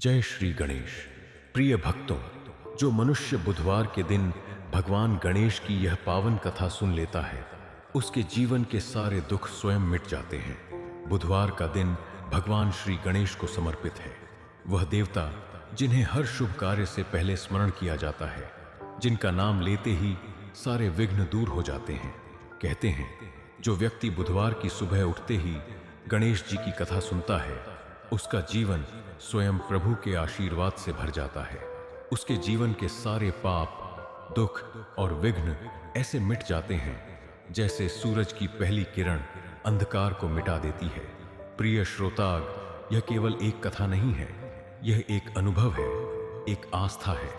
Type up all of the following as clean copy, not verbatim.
जय श्री गणेश। प्रिय भक्तों, जो मनुष्य बुधवार के दिन भगवान गणेश की यह पावन कथा सुन लेता है, उसके जीवन के सारे दुख स्वयं मिट जाते हैं। बुधवार का दिन भगवान श्री गणेश को समर्पित है। वह देवता जिन्हें हर शुभ कार्य से पहले स्मरण किया जाता है, जिनका नाम लेते ही सारे विघ्न दूर हो जाते हैं। कहते हैं, जो व्यक्ति बुधवार की सुबह उठते ही गणेश जी की कथा सुनता है, उसका जीवन स्वयं प्रभु के आशीर्वाद से भर जाता है। उसके जीवन के सारे पाप, दुख और विघ्न ऐसे मिट जाते हैं जैसे सूरज की पहली किरण अंधकार को मिटा देती है। प्रिय श्रोताग, यह केवल एक कथा नहीं है, यह एक अनुभव है, एक आस्था है,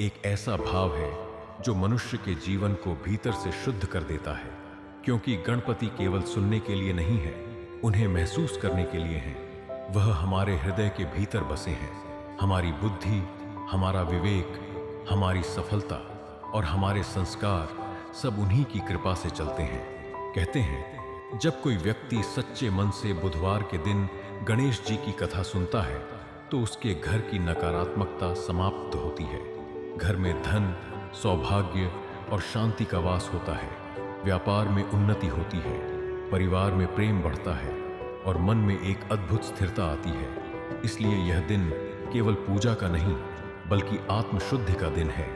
एक ऐसा भाव है जो मनुष्य के जीवन को भीतर से शुद्ध कर देता है। क्योंकि गणपति केवल सुनने के लिए नहीं है, उन्हें महसूस करने के लिए हैं। वह हमारे हृदय के भीतर बसे हैं। हमारी बुद्धि, हमारा विवेक, हमारी सफलता और हमारे संस्कार सब उन्हीं की कृपा से चलते हैं। कहते हैं, जब कोई व्यक्ति सच्चे मन से बुधवार के दिन गणेश जी की कथा सुनता है, तो उसके घर की नकारात्मकता समाप्त होती है। घर में धन, सौभाग्य और शांति का वास होता है। व्यापार में उन्नति होती है, परिवार में प्रेम बढ़ता है और मन में एक अद्भुत स्थिरता आती है। इसलिए यह दिन केवल पूजा का नहीं, बल्कि आत्मशुद्धि का दिन है।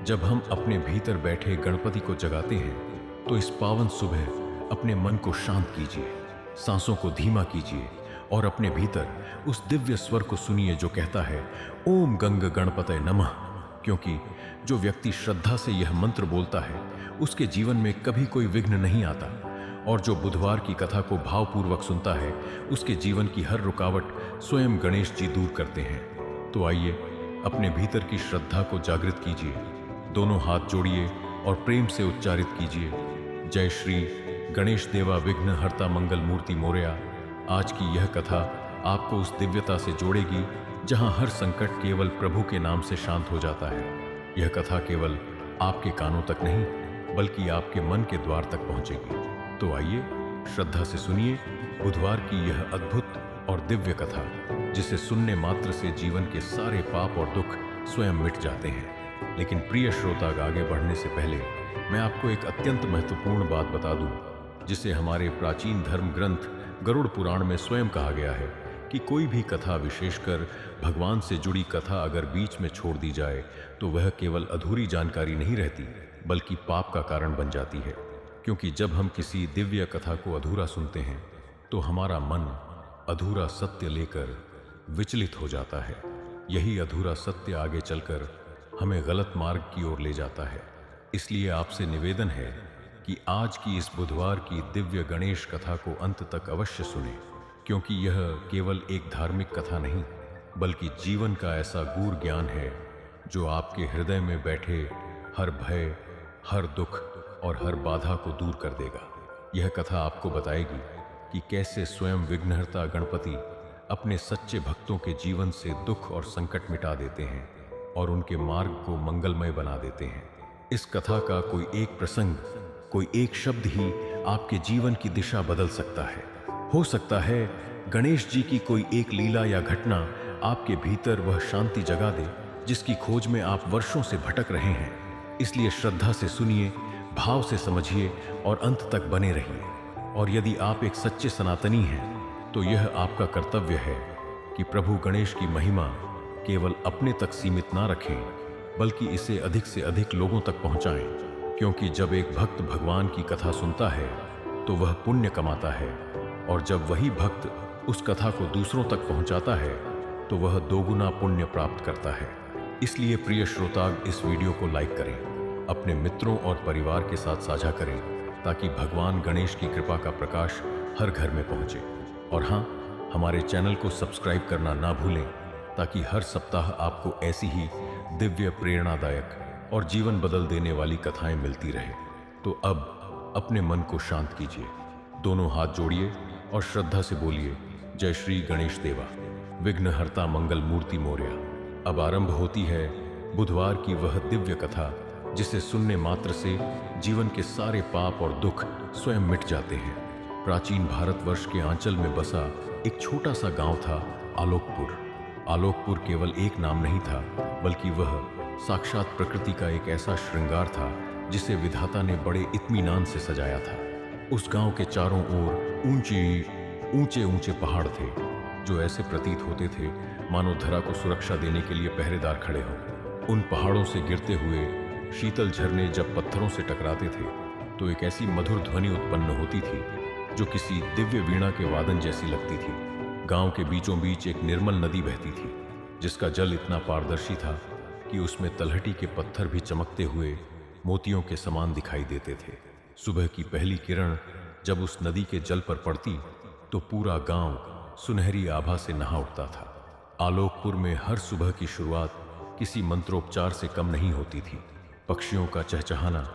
जब हम अपने भीतर बैठे गणपति को जगाते हैं, तो इस पावन सुबह अपने मन को शांत कीजिए, सांसों को धीमा कीजिए और अपने भीतर उस दिव्य स्वर को सुनिए जो कहता है, ओम गंग गणपतये नमः। क्योंकि जो व्यक्ति श्रद्धा से यह मंत्र बोलता है, उसके जीवन में कभी कोई विघ्न नहीं आता। और जो बुधवार की कथा को भावपूर्वक सुनता है, उसके जीवन की हर रुकावट स्वयं गणेश जी दूर करते हैं। तो आइए अपने भीतर की श्रद्धा को जागृत कीजिए, दोनों हाथ जोड़िए और प्रेम से उच्चारित कीजिए, जय श्री गणेश देवा विघ्न हरता मंगल मूर्ति मोरया। आज की यह कथा आपको उस दिव्यता से जोड़ेगी जहां हर संकट केवल प्रभु के नाम से शांत हो जाता है। यह कथा केवल आपके कानों तक नहीं, बल्कि आपके मन के द्वार तक पहुंचेगी। तो आइए श्रद्धा से सुनिए बुधवार की यह अद्भुत और दिव्य कथा, जिसे सुनने मात्र से जीवन के सारे पाप और दुख स्वयं मिट जाते हैं। लेकिन प्रिय श्रोता, आगे बढ़ने से पहले मैं आपको एक अत्यंत महत्वपूर्ण बात बता दूं, जिसे हमारे प्राचीन धर्म ग्रंथ गरुड़ पुराण में स्वयं कहा गया है कि कोई भी कथा, विशेषकर भगवान से जुड़ी कथा, अगर बीच में छोड़ दी जाए तो वह केवल अधूरी जानकारी नहीं रहती, बल्कि पाप का कारण बन जाती है। क्योंकि जब हम किसी दिव्य कथा को अधूरा सुनते हैं, तो हमारा मन अधूरा सत्य लेकर विचलित हो जाता है। यही अधूरा सत्य आगे चलकर हमें गलत मार्ग की ओर ले जाता है। इसलिए आपसे निवेदन है कि आज की इस बुधवार की दिव्य गणेश कथा को अंत तक अवश्य सुनें, क्योंकि यह केवल एक धार्मिक कथा नहीं, बल्कि जीवन का ऐसा गूढ़ ज्ञान है जो आपके हृदय में बैठे हर भय, हर दुख और हर बाधा को दूर कर देगा। यह कथा आपको बताएगी कि कैसे स्वयं विघ्नहर्ता गणपति अपने सच्चे भक्तों के जीवन से दुख और संकट मिटा देते हैं और उनके मार्ग को मंगलमय बना देते हैं। इस कथा का कोई एक प्रसंग, कोई एक शब्द ही आपके जीवन की दिशा बदल सकता है। हो सकता है गणेश जी की कोई एक लीला या घटना आपके भीतर वह शांति जगा दे जिसकी खोज में आप वर्षों से भटक रहे हैं। इसलिए श्रद्धा से सुनिए, भाव से समझिए और अंत तक बने रहिए। और यदि आप एक सच्चे सनातनी हैं, तो यह आपका कर्तव्य है कि प्रभु गणेश की महिमा केवल अपने तक सीमित ना रखें, बल्कि इसे अधिक से अधिक लोगों तक पहुंचाएं। क्योंकि जब एक भक्त भगवान की कथा सुनता है, तो वह पुण्य कमाता है, और जब वही भक्त उस कथा को दूसरों तक पहुंचाता है, तो वह दोगुना पुण्य प्राप्त करता है। इसलिए प्रिय श्रोता, इस वीडियो को लाइक करें, अपने मित्रों और परिवार के साथ साझा करें, ताकि भगवान गणेश की कृपा का प्रकाश हर घर में पहुंचे। और हाँ, हमारे चैनल को सब्सक्राइब करना ना भूलें, ताकि हर सप्ताह आपको ऐसी ही दिव्य, प्रेरणादायक और जीवन बदल देने वाली कथाएं मिलती रहे। तो अब अपने मन को शांत कीजिए, दोनों हाथ जोड़िए और श्रद्धा से बोलिए, जय श्री गणेश देवा विघ्नहर्ता मंगल मूर्ति मोरया। अब आरंभ होती है बुधवार की वह दिव्य कथा, जिसे सुनने मात्र से जीवन के सारे पाप और दुख स्वयं मिट जाते हैं। प्राचीन भारतवर्ष के आंचल में बसा एक छोटा सा गांव था आलोकपुर। आलोकपुर केवल एक नाम नहीं था, बल्कि वह साक्षात प्रकृति का एक ऐसा श्रृंगार था जिसे विधाता ने बड़े इत्मीनान से सजाया था। उस गांव के चारों ओर ऊंचे ऊंचे पहाड़ थे, जो ऐसे प्रतीत होते थे मानो धरा को सुरक्षा देने के लिए पहरेदार खड़े हों। उन पहाड़ों से गिरते हुए शीतल झरने जब पत्थरों से टकराते थे तो एक ऐसी मधुर ध्वनि उत्पन्न होती थी जो किसी दिव्य वीणा के वादन जैसी लगती थी। गांव के बीचों बीच एक निर्मल नदी बहती थी, जिसका जल इतना पारदर्शी था कि उसमें तलहटी के पत्थर भी चमकते हुए मोतियों के समान दिखाई देते थे। सुबह की पहली किरण जब उस नदी के जल पर पड़ती तो पूरा गांव सुनहरी आभा से नहा उठता था। आलोकपुर में हर सुबह की शुरुआत किसी मंत्रोपचार से कम नहीं होती थी। पक्षियों का चहचहाना,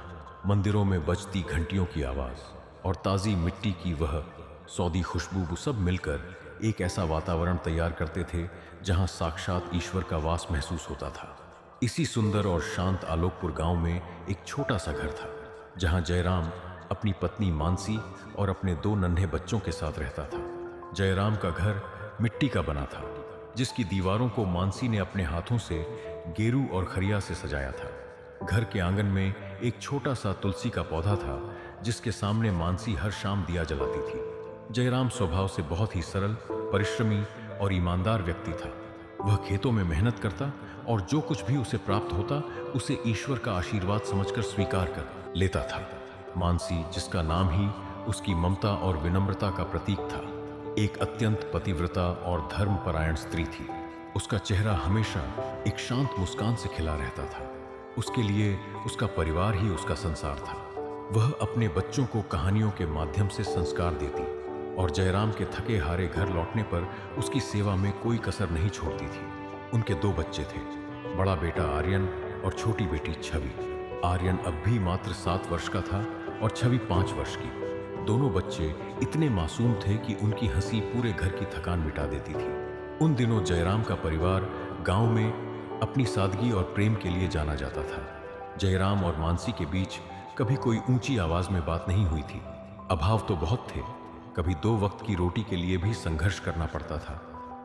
मंदिरों में बजती घंटियों की आवाज और ताज़ी मिट्टी की वह सौंधी खुशबू सब मिलकर एक ऐसा वातावरण तैयार करते थे जहां साक्षात ईश्वर का वास महसूस होता था। इसी सुंदर और शांत आलोकपुर गांव में एक छोटा सा घर था, जहां जयराम अपनी पत्नी मानसी और अपने 2 नन्हे बच्चों के साथ रहता था। जयराम का घर मिट्टी का बना था, जिसकी दीवारों को मानसी ने अपने हाथों से गेरू और खरिया से सजाया था। घर के आंगन में एक छोटा सा तुलसी का पौधा था, जिसके सामने मानसी हर शाम दिया जलाती थी। जयराम स्वभाव से बहुत ही सरल, परिश्रमी और ईमानदार व्यक्ति था। वह खेतों में मेहनत करता और जो कुछ भी उसे प्राप्त होता उसे ईश्वर का आशीर्वाद समझकर स्वीकार कर लेता था। मानसी, जिसका नाम ही उसकी ममता और विनम्रता का प्रतीक था, एक अत्यंत पतिव्रता और धर्मपरायण स्त्री थी। उसका चेहरा हमेशा एक शांत मुस्कान से खिला रहता था। उसके लिए उसका परिवार ही उसका संसार था। वह अपने बच्चों को कहानियों के माध्यम से संस्कार देती और जयराम के थके हारे घर लौटने पर उसकी सेवा में कोई कसर नहीं छोड़ती थी। उनके 2 बच्चे थे, बड़ा बेटा आर्यन और छोटी बेटी छवि। आर्यन अब भी मात्र 7 वर्ष का था और छवि 5 वर्ष की। दोनों बच्चे इतने मासूम थे कि उनकी हंसी पूरे घर की थकान मिटा देती थी। उन दिनों जयराम का परिवार गांव में अपनी सादगी और प्रेम के लिए जाना जाता था। जयराम और मानसी के बीच कभी कोई ऊंची आवाज में बात नहीं हुई थी। अभाव तो बहुत थे, कभी 2 वक्त की रोटी के लिए भी संघर्ष करना पड़ता था,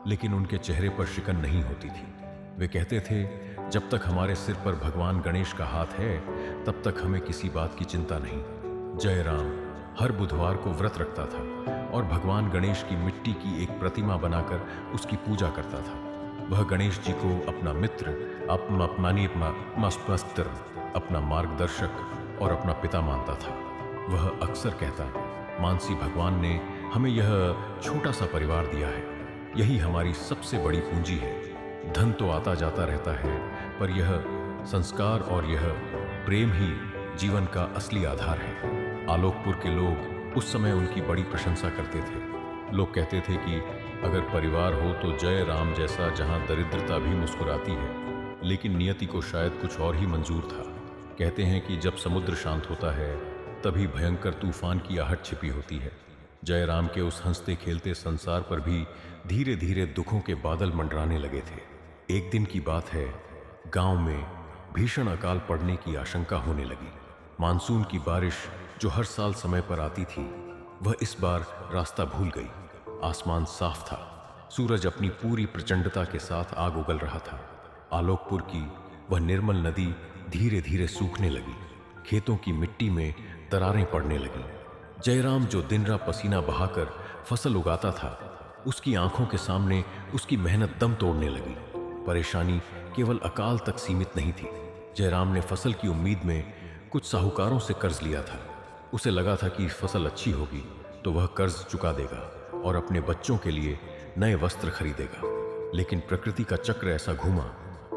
लेकिन उनके चेहरे पर शिकन नहीं होती थी। वे कहते थे, जब तक हमारे सिर पर भगवान गणेश का हाथ है तब तक हमें किसी बात की चिंता नहीं। जयराम हर बुधवार को व्रत रखता था और भगवान गणेश की मिट्टी की एक प्रतिमा बनाकर उसकी पूजा करता था। वह गणेश जी को अपना मित्र, अपना मार्गदर्शक और अपना पिता मानता था। वह अक्सर कहता, मानसी, भगवान ने हमें यह छोटा सा परिवार दिया है, यही हमारी सबसे बड़ी पूंजी है। धन तो आता जाता रहता है, पर यह संस्कार और यह प्रेम ही जीवन का असली आधार है। आलोकपुर के लोग उस समय उनकी बड़ी प्रशंसा करते थे। लोग कहते थे कि अगर परिवार हो तो जय राम जैसा, जहां दरिद्रता भी मुस्कुराती है। लेकिन नियति को शायद कुछ और ही मंजूर था। कहते हैं कि जब समुद्र शांत होता है तभी भयंकर तूफान की आहट छिपी होती है। जयराम के उस हंसते खेलते संसार पर भी धीरे धीरे दुखों के बादल मंडराने लगे थे। एक दिन की बात है, गांव में भीषण अकाल पड़ने की आशंका होने लगी। मानसून की बारिश जो हर साल समय पर आती थी, वह इस बार रास्ता भूल गई। आसमान साफ था, सूरज अपनी पूरी प्रचंडता के साथ आग उगल रहा था। आलोकपुर की वह निर्मल नदी धीरे धीरे सूखने लगी, खेतों की मिट्टी में दरारें पड़ने लगीं। जयराम जो दिन रात पसीना बहाकर फसल उगाता था, उसकी आंखों के सामने उसकी मेहनत दम तोड़ने लगी। परेशानी केवल अकाल तक सीमित नहीं थी। जयराम ने फसल की उम्मीद में कुछ साहूकारों से कर्ज लिया था। उसे लगा था कि फसल अच्छी होगी तो वह कर्ज चुका देगा और अपने बच्चों के लिए नए वस्त्र खरीदेगा। लेकिन प्रकृति का चक्र ऐसा घूमा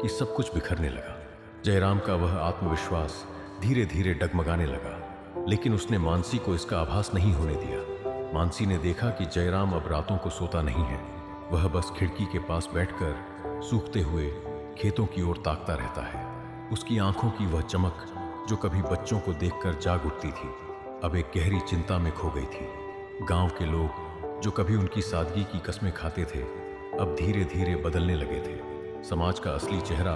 कि सब कुछ बिखरने लगा। जयराम का वह आत्मविश्वास धीरे धीरे डगमगाने लगा, लेकिन उसने मानसी को इसका आभास नहीं होने दिया। मानसी ने देखा कि जयराम अब रातों को सोता नहीं है। वह बस खिड़की के पास बैठकर सूखते हुए खेतों की ओर ताकता रहता है। उसकी आंखों की वह चमक जो कभी बच्चों को देखकर जाग उठती थी, अब एक गहरी चिंता में खो गई थी। गांव के लोग जो कभी उनकी सादगी की कस्में खाते थे, अब धीरे धीरे बदलने लगे थे। समाज का असली चेहरा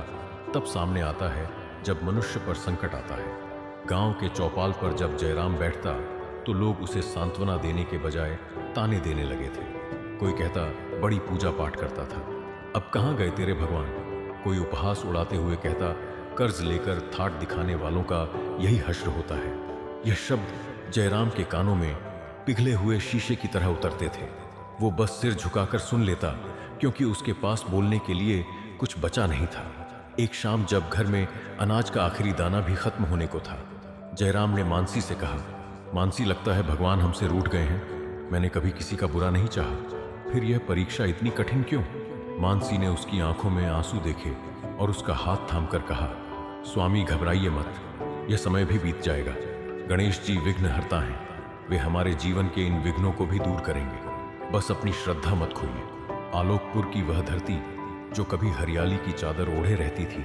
तब सामने आता है जब मनुष्य पर संकट आता है। गांव के चौपाल पर जब जयराम बैठता तो लोग उसे सांत्वना देने के बजाय ताने देने लगे थे। कोई कहता बड़ी पूजा पाठ करता था, अब कहाँ गए तेरे भगवान? कोई उपहास उड़ाते हुए कहता, कर्ज लेकर थाट दिखाने वालों का यही हश्र होता है। यह शब्द जयराम के कानों में पिघले हुए शीशे की तरह उतरते थे। वो बस सिर झुकाकर सुन लेता, क्योंकि उसके पास बोलने के लिए कुछ बचा नहीं था। एक शाम जब घर में अनाज का आखिरी दाना भी खत्म होने को था, जयराम ने मानसी से कहा, मानसी, लगता है भगवान हमसे रूठ गए हैं। मैंने कभी किसी का बुरा नहीं चाहा, फिर यह परीक्षा इतनी कठिन क्यों? मानसी ने उसकी आंखों में आंसू देखे और उसका हाथ थामकर कहा, स्वामी घबराइए मत, यह समय भी बीत जाएगा। गणेश जी विघ्नहर्ता हैं, वे हमारे जीवन के इन विघ्नों को भी दूर करेंगे। बस अपनी श्रद्धा मत खोइए। आलोकपुर की वह धरती जो कभी हरियाली की चादर ओढ़े रहती थी,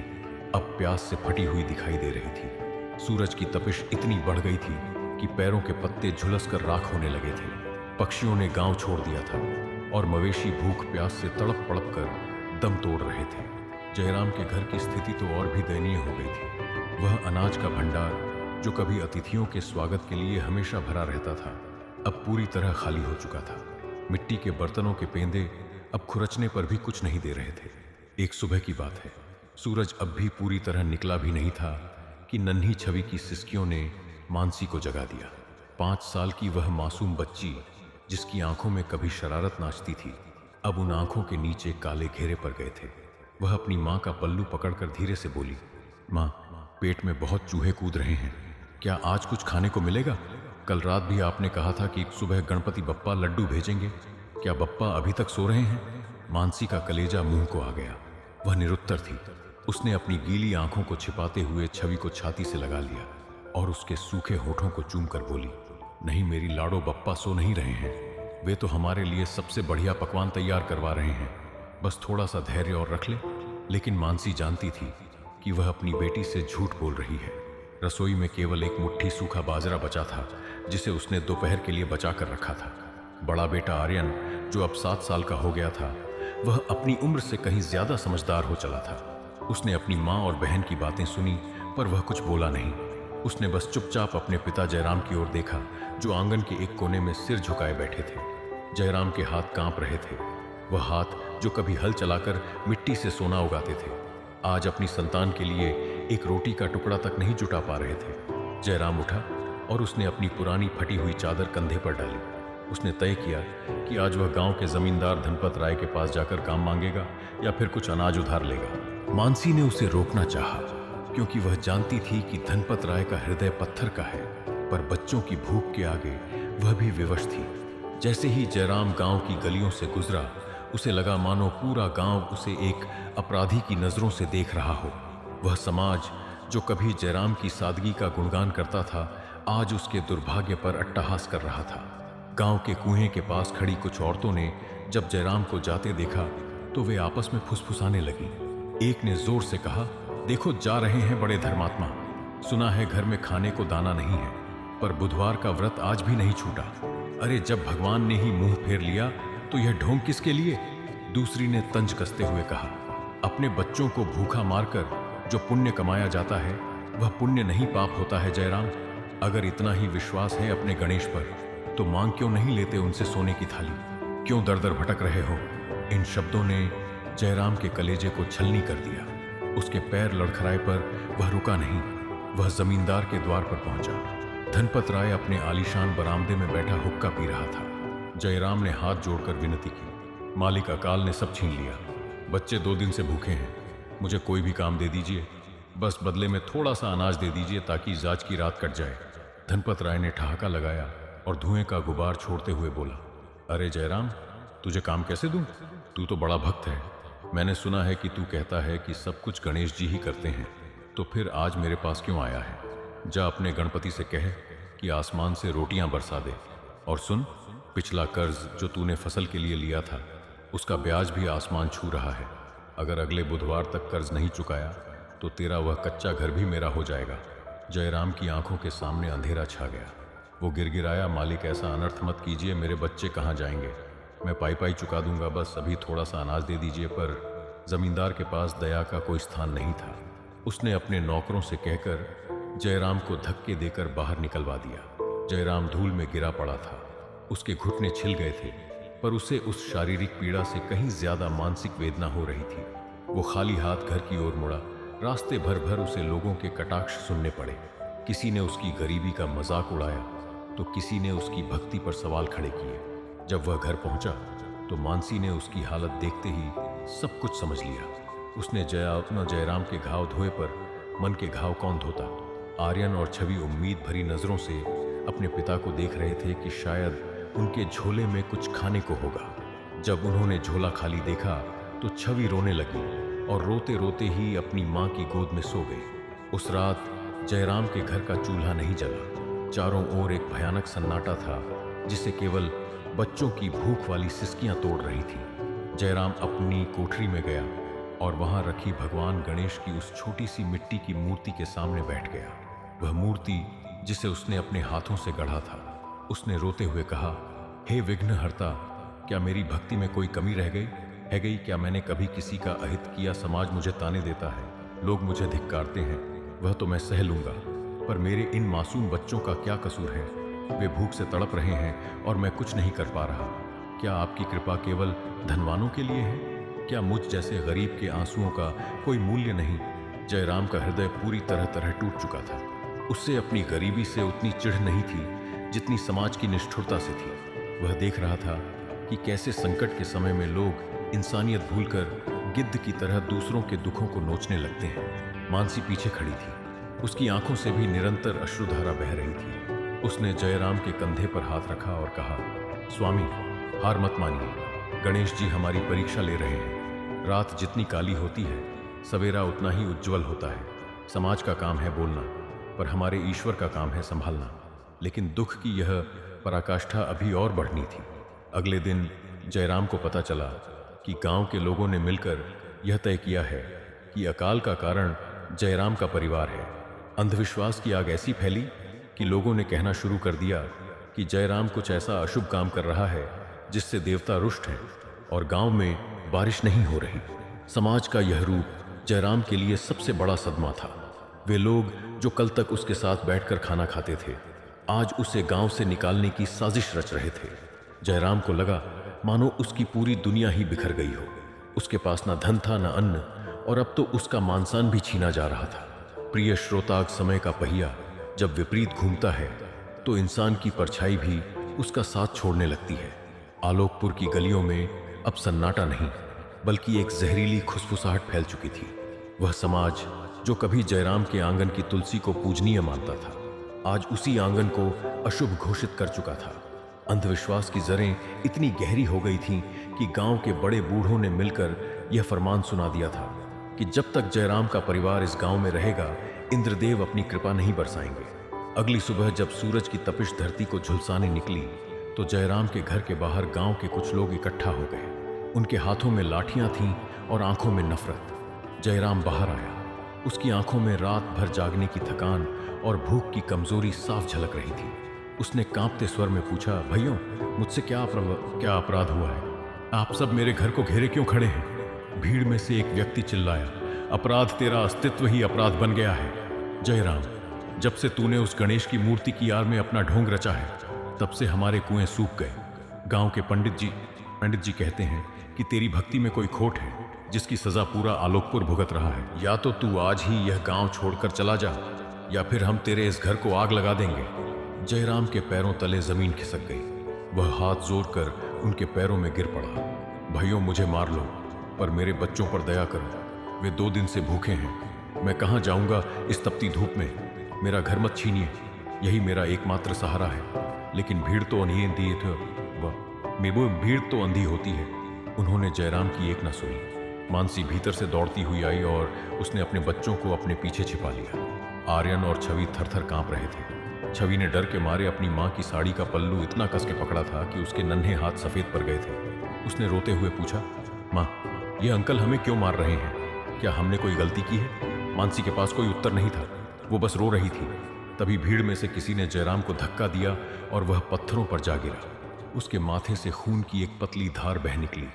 अब प्यास से फटी हुई दिखाई दे रही थी। सूरज की तपिश इतनी बढ़ गई थी कि पैरों के पत्ते झुलसकर राख होने लगे थे। पक्षियों ने गांव छोड़ दिया था और मवेशी भूख प्यास से तड़प पड़प कर दम तोड़ रहे थे। जयराम के घर की स्थिति तो और भी दयनीय हो गई थी। वह अनाज का भंडार जो कभी अतिथियों के स्वागत के लिए हमेशा भरा रहता था, अब पूरी तरह खाली हो चुका था। मिट्टी के बर्तनों के पेंदे अब खुरचने पर भी कुछ नहीं दे रहे थे। एक सुबह की बात है, सूरज अब भी पूरी तरह निकला भी नहीं था कि नन्ही छवि की सिसकियों ने मानसी को जगा दिया। 5 साल की वह मासूम बच्ची, जिसकी आंखों में कभी शरारत नाचती थी, अब उन आंखों के नीचे काले घेरे पड़ गए थे। वह अपनी माँ का पल्लू पकड़कर धीरे से बोली, माँ, पेट में बहुत चूहे कूद रहे हैं, क्या आज कुछ खाने को मिलेगा? कल रात भी आपने कहा था कि सुबह गणपति बप्पा लड्डू भेजेंगे, क्या बप्पा अभी तक सो रहे हैं? मानसी का कलेजा मुंह को आ गया। वह निरुत्तर थी। उसने अपनी गीली आंखों को छिपाते हुए छवि को छाती से लगा लिया और उसके सूखे होठों को चूमकर बोली, नहीं मेरी लाडो, बप्पा सो नहीं रहे हैं, वे तो हमारे लिए सबसे बढ़िया पकवान तैयार करवा रहे हैं, बस थोड़ा सा धैर्य और रख ले। लेकिन मानसी जानती थी कि वह अपनी बेटी से झूठ बोल रही है। रसोई में केवल एक मुट्ठी सूखा बाजरा बचा था, जिसे उसने दोपहर के लिए बचा कर रखा था। बड़ा बेटा आर्यन, जो अब 7 साल का हो गया था, वह अपनी उम्र से कहीं ज्यादा समझदार हो चला था। उसने अपनी माँ और बहन की बातें सुनी, पर वह कुछ बोला नहीं। उसने बस चुपचाप अपने पिता जयराम की ओर देखा, जो आंगन के एक कोने में सिर झुकाए बैठे थे। जयराम के हाथ कांप रहे थे। वह हाथ जो कभी हल चलाकर मिट्टी से सोना उगाते थे, आज अपनी संतान के लिए एक रोटी का टुकड़ा तक नहीं जुटा पा रहे थे। जयराम उठा और उसने अपनी पुरानी फटी हुई चादर कंधे पर डाली। उसने तय किया कि आज वह गांव के जमींदार धनपत राय के पास जाकर काम मांगेगा या फिर कुछ अनाज उधार लेगा। मानसी ने उसे रोकना चाहा, क्योंकि वह जानती थी कि धनपत राय का हृदय पत्थर का है, पर बच्चों की भूख के आगे वह भी विवश थी। जैसे ही जयराम गांव की गलियों से गुजरा, उसे लगा मानो पूरा गांव उसे एक अपराधी की नजरों से देख रहा हो। वह समाज जो कभी जयराम की सादगी का गुणगान करता था, आज उसके दुर्भाग्य पर अट्टहास कर रहा था। गांव के कुएं के पास खड़ी कुछ औरतों ने जब जयराम को जाते देखा तो वे आपस में फुसफुसाने लगी। एक ने जोर से कहा, देखो जा रहे हैं बड़े धर्मात्मा, सुना है घर में खाने को दाना नहीं है, पर बुधवार का व्रत आज भी नहीं छूटा। अरे जब भगवान ने ही मुंह फेर लिया तो यह ढोंग किसके लिए? दूसरी ने तंज कसते हुए कहा, अपने बच्चों को भूखा मारकर जो पुण्य कमाया जाता है, वह पुण्य नहीं पाप होता है जयराम। अगर इतना ही विश्वास है अपने गणेश पर, तो मांग क्यों नहीं लेते उनसे सोने की थाली? क्यों दर दर भटक रहे हो? इन शब्दों ने जयराम के कलेजे को छलनी कर दिया। उसके पैर लड़खड़ाए पर वह रुका नहीं। वह जमींदार के द्वार पर पहुंचा। धनपत राय अपने आलीशान बरामदे में बैठा हुक्का पी रहा था। जयराम ने हाथ जोड़कर विनती की, मालिक अकाल ने सब छीन लिया, बच्चे 2 दिन से भूखे हैं, मुझे कोई भी काम दे दीजिए, बस बदले में थोड़ा सा अनाज दे दीजिए ताकि जाज की रात कट जाए। धनपत राय ने ठहाका लगाया और धुएं का गुबार छोड़ते हुए बोला, अरे जयराम, तुझे काम कैसे दूं? तू तो बड़ा भक्त है। मैंने सुना है कि तू कहता है कि सब कुछ गणेश जी ही करते हैं, तो फिर आज मेरे पास क्यों आया है? जा अपने गणपति से कह कि आसमान से रोटियां बरसा दे। और सुन, पिछला कर्ज जो तूने फसल के लिए लिया था, उसका ब्याज भी आसमान छू रहा है। अगर अगले बुधवार तक कर्ज नहीं चुकाया तो तेरा वह कच्चा घर भी मेरा हो जाएगा। जयराम की आंखों के सामने अंधेरा छा गया। वो गिड़गिड़ाया, मालिक ऐसा अनर्थ मत कीजिए, मेरे बच्चे कहाँ जाएंगे? मैं पाई पाई चुका दूंगा, बस अभी थोड़ा सा अनाज दे दीजिए। पर जमींदार के पास दया का कोई स्थान नहीं था। उसने अपने नौकरों से कहकर जयराम को धक्के देकर बाहर निकलवा दिया। जयराम धूल में गिरा पड़ा था। उसके घुटने छिल गए थे। पर उसे उस शारीरिक पीड़ा से कहीं ज्यादा मानसिक वेदना हो रही थी। वो खाली हाथ घर की ओर मुड़ा। रास्ते भर भर उसे लोगों के कटाक्ष सुनने पड़े। किसी ने उसकी गरीबी का मजाक उड़ाया तो किसी ने उसकी भक्ति पर सवाल खड़े किए। जब वह घर पहुंचा तो मानसी ने उसकी हालत देखते ही सब कुछ समझ लिया। उसने जयराम के घाव धोए पर मन के घाव कौन धोता। आर्यन और छवि उम्मीद भरी नजरों से अपने पिता को देख रहे थे कि शायद उनके झोले में कुछ खाने को होगा। जब उन्होंने झोला खाली देखा तो छवि रोने लगी और रोते रोते ही अपनी माँ की गोद में सो गई। उस रात जयराम के घर का चूल्हा नहीं जला। चारों ओर एक भयानक सन्नाटा था जिसे केवल बच्चों की भूख वाली सिसकियां तोड़ रही थी। जयराम अपनी कोठरी में गया और वहां रखी भगवान गणेश की उस छोटी सी मिट्टी की मूर्ति के सामने बैठ गया। वह मूर्ति जिसे उसने अपने हाथों से गढ़ा था। उसने रोते हुए कहा, हे विघ्नहर्ता, क्या मेरी भक्ति में कोई कमी रह गई? क्या मैंने कभी किसी का अहित किया? समाज मुझे ताने देता है, लोग मुझे धिक्कारते हैं, वह तो मैं सह लूंगा, पर मेरे इन मासूम बच्चों का क्या कसूर है? वे भूख से तड़प रहे हैं और मैं कुछ नहीं कर पा रहा। क्या आपकी कृपा केवल धनवानों के लिए है? क्या मुझ जैसे गरीब के आंसुओं का कोई मूल्य नहीं? जयराम का हृदय पूरी तरह टूट चुका था। उससे अपनी गरीबी से उतनी चिढ़ नहीं थी जितनी समाज की निष्ठुरता से थी। वह देख रहा था कि कैसे संकट के समय में लोग इंसानियत भूलकर गिद्ध की तरह दूसरों के दुखों को नोचने लगते हैं। मानसी पीछे खड़ी थी। उसकी आंखों से भी निरंतर अश्रुधारा बह रही थी। उसने जयराम के कंधे पर हाथ रखा और कहा, स्वामी, हार मत मानिए। गणेश जी हमारी परीक्षा ले रहे हैं। रात जितनी काली होती है, सवेरा उतना ही उज्जवल होता है। समाज का काम है बोलना, पर हमारे ईश्वर का काम है संभालना। लेकिन दुख की यह पराकाष्ठा अभी और बढ़नी थी। अगले दिन जयराम को पता चला कि गांव के लोगों ने मिलकर यह तय किया है कि अकाल का कारण जयराम का परिवार है। अंधविश्वास की आग ऐसी फैली कि लोगों ने कहना शुरू कर दिया कि जयराम कुछ ऐसा अशुभ काम कर रहा है जिससे देवता रुष्ट हैं और गांव में बारिश नहीं हो रही। समाज का यह रूप जयराम के लिए सबसे बड़ा सदमा था। वे लोग जो कल तक उसके साथ बैठकर खाना खाते थे, आज उसे गांव से निकालने की साजिश रच रहे थे। जयराम को लगा मानो उसकी पूरी दुनिया ही बिखर गई हो। उसके पास न धन था न अन्न, और अब तो उसका मानसान भी छीना जा रहा था। प्रिय श्रोताग, समय का पहिया जब विपरीत घूमता है तो इंसान की परछाई भी उसका साथ छोड़ने लगती है। आलोकपुर की गलियों में अब सन्नाटा नहीं, बल्कि एक जहरीली खुसफुसाहट फैल चुकी थी। वह समाज जो कभी जयराम के आंगन की तुलसी को पूजनीय मानता था, आज उसी आंगन को अशुभ घोषित कर चुका था। अंधविश्वास की जरें इतनी गहरी हो गई थीं कि गांव के बड़े बूढ़ों ने मिलकर यह फरमान सुना दिया था कि जब तक जयराम का परिवार इस गांव में रहेगा, इंद्रदेव अपनी कृपा नहीं बरसाएंगे। अगली सुबह जब सूरज की तपिश धरती को झुलसाने निकली तो जयराम के घर के बाहर गांव के कुछ लोग इकट्ठा हो गए। उनके हाथों में लाठियां थीं और आंखों में नफरत। जयराम बाहर आया। उसकी आंखों में रात भर जागने की थकान और भूख की कमजोरी साफ झलक रही थी। उसने कांपते स्वर में पूछा, भैयों, मुझसे क्या अपराध हुआ है? आप सब मेरे घर को घेरे क्यों खड़े हैं? भीड़ में से एक व्यक्ति चिल्लाया, अपराध तेरा अस्तित्व ही अपराध बन गया है। जयराम, जब से तूने उस गणेश की मूर्ति की आड़ में अपना ढोंग रचा है, तब से हमारे कुएं सूख गए। गांव के पंडित जी कहते हैं कि तेरी भक्ति में कोई खोट है, जिसकी सजा पूरा आलोकपुर भुगत रहा है। या तो तू आज ही यह गांव छोड़कर चला जा, या फिर हम तेरे इस घर को आग लगा देंगे। जयराम के पैरों तले जमीन खिसक गई। वह हाथ जोड़कर उनके पैरों में गिर पड़ा। भाइयों, मुझे मार लो, पर मेरे बच्चों पर दया करो। वे 2 दिन से भूखे हैं। मैं कहाँ जाऊंगा इस तपती धूप में? मेरा घर मत छीनिए, यही मेरा एकमात्र सहारा है। लेकिन भीड़ तो अंधी होती है। उन्होंने जयराम की एक न सुनी। मानसी भीतर से दौड़ती हुई आई और उसने अपने बच्चों को अपने पीछे छिपा लिया। आर्यन और छवि थर-थर कांप रहे थे। छवि ने डर के मारे अपनी माँ की साड़ी का पल्लू इतना कस के पकड़ा था कि उसके नन्हे हाथ सफेद पड़ गए थे। उसने रोते हुए पूछा, माँ, ये अंकल हमें क्यों मार रहे हैं? क्या हमने कोई गलती की है? मानसी के पास कोई उत्तर नहीं था, वो बस रो रही थी। तभी भीड़ में से किसी ने जयराम को धक्का दिया और वह पत्थरों पर जा गिरा। उसके माथे से खून की एक पतली धार बह निकली।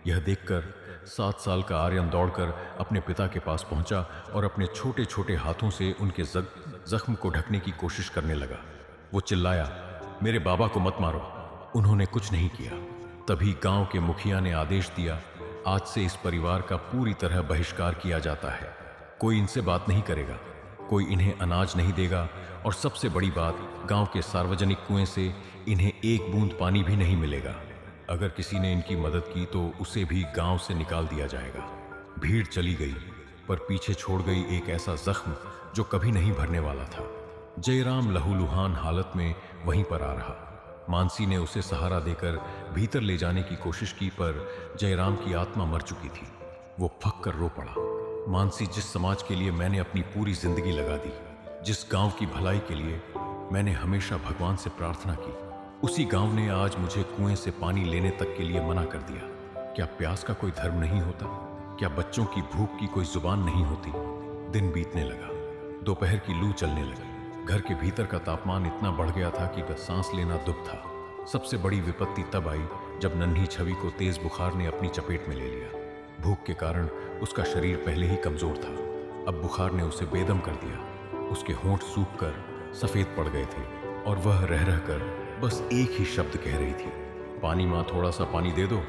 यह देखकर 7 साल का आर्यन दौड़कर अपने पिता के पास पहुंचा और अपने छोटे छोटे हाथों से उनके जख्म को ढकने की कोशिश करने लगा। वो चिल्लाया, मेरे बाबा को मत मारो, उन्होंने कुछ नहीं किया। तभी गांव के मुखिया ने आदेश दिया, आज से इस परिवार का पूरी तरह बहिष्कार किया जाता है। कोई इनसे बात नहीं करेगा, कोई इन्हें अनाज नहीं देगा और सबसे बड़ी बात, गांव के सार्वजनिक कुएं से इन्हें एक बूंद पानी भी नहीं मिलेगा। अगर किसी ने इनकी मदद की तो उसे भी गांव से निकाल दिया जाएगा। भीड़ चली गई, पर पीछे छोड़ गई एक ऐसा जख्म जो कभी नहीं भरने वाला था। जयराम लहूलुहान हालत में वहीं पर आ रहा। मानसी ने उसे सहारा देकर भीतर ले जाने की कोशिश की, पर जयराम की आत्मा मर चुकी थी। वो फक कर रो पड़ा। मानसी, जिस समाज के लिए मैंने अपनी पूरी जिंदगी लगा दी, जिस गांव की भलाई के लिए मैंने हमेशा भगवान से प्रार्थना की, उसी गांव ने आज मुझे कुएं से पानी लेने तक के लिए मना कर दिया। क्या प्यास का कोई धर्म नहीं होता? क्या बच्चों की भूख की कोई जुबान नहीं होती? दिन बीतने लगा, दोपहर की लू चलने लगी। घर के भीतर का तापमान इतना बढ़ गया था कि बस सांस लेना दुभ था। सबसे बड़ी विपत्ति तब आई जब नन्ही छवि को तेज बुखार ने अपनी चपेट में ले लिया। भूख के कारण उसका शरीर पहले ही कमजोर था, अब बुखार ने उसे बेदम कर दिया। उसके होंठ सूख कर सफेद पड़ गए थे और वह रह रह कर बस एक ही शब्द कह रही थी, पानी माँ, थोड़ा सा पानी दे दो।